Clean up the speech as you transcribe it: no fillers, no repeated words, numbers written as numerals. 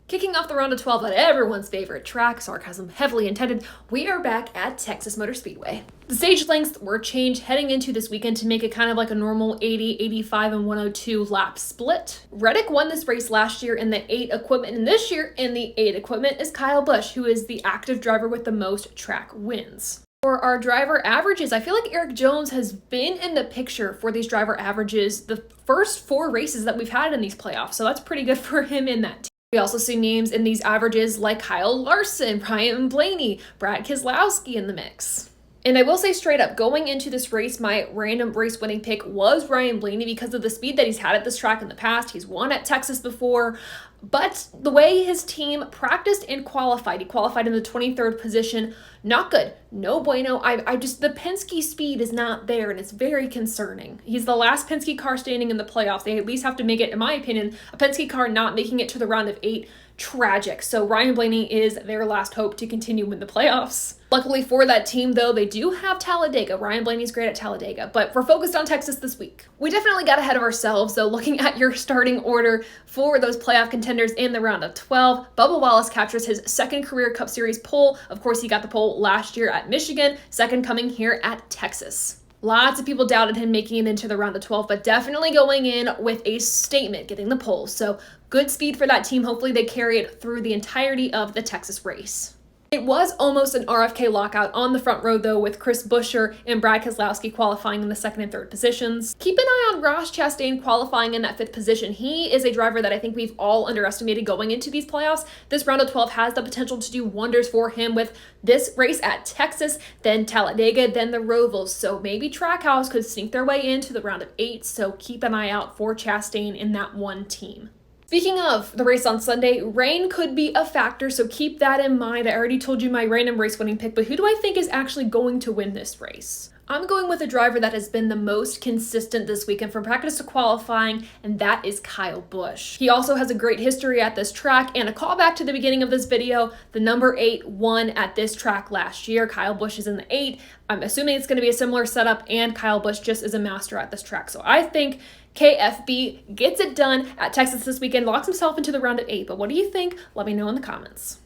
Kicking off the round of 12 at everyone's favorite track, sarcasm heavily intended, we are back at Texas Motor Speedway. The stage lengths were changed heading into this weekend to make it kind of like a normal 80, 85, and 102 lap split. Reddick won this race last year in the 8 equipment, and this year in the 8 equipment is Kyle Busch, who is the active driver with the most track wins. For our driver averages, I feel like Eric Jones has been in the picture for these driver averages the first 4 races that we've had in these playoffs, so that's pretty good for him in that team. We also see names in these averages like Kyle Larson, Brian Blaney, Brad Keselowski in the mix. And I will say straight up, going into this race, my random race winning pick was Ryan Blaney because of the speed that he's had at this track in the past. He's won at Texas before, but the way his team practiced and qualified, he qualified in the 23rd position, not good, no bueno. The Penske speed is not there, and it's very concerning. He's the last Penske car standing in the playoffs. They at least have to make it, in my opinion, a Penske car not making it to the round of 8, tragic. So Ryan Blaney is their last hope to continue in the playoffs. Luckily for that team, though, they do have Talladega. Ryan Blaney's great at Talladega, but we're focused on Texas this week. We definitely got ahead of ourselves, though, looking at your starting order for those playoff contenders in the round of 12. Bubba Wallace captures his second career Cup Series pole. Of course, he got the pole last year at Michigan, second coming here at Texas. Lots of people doubted him making it into the round of 12, but definitely going in with a statement, getting the pole. So good speed for that team. Hopefully they carry it through the entirety of the Texas race. It was almost an RFK lockout on the front row, though, with Chris Buescher and Brad Keselowski qualifying in the 2nd and 3rd positions. Keep an eye on Ross Chastain qualifying in that 5th position. He is a driver that I think we've all underestimated going into these playoffs. This round of 12 has the potential to do wonders for him with this race at Texas, then Talladega, then the Rovals. So maybe Trackhouse could sneak their way into the round of 8, so keep an eye out for Chastain in that one team. Speaking of the race on Sunday, rain could be a factor, so keep that in mind. I already told you my random race winning pick, but who do I think is actually going to win this race? I'm going with a driver that has been the most consistent this weekend from practice to qualifying, and that is Kyle Busch. He also has a great history at this track, and a callback to the beginning of this video, the number 8 won at this track last year. Kyle Busch is in the 8. I'm assuming it's going to be a similar setup, and Kyle Busch just is a master at this track. So I think KFB gets it done at Texas this weekend, locks himself into the round of 8. But what do you think? Let me know in the comments.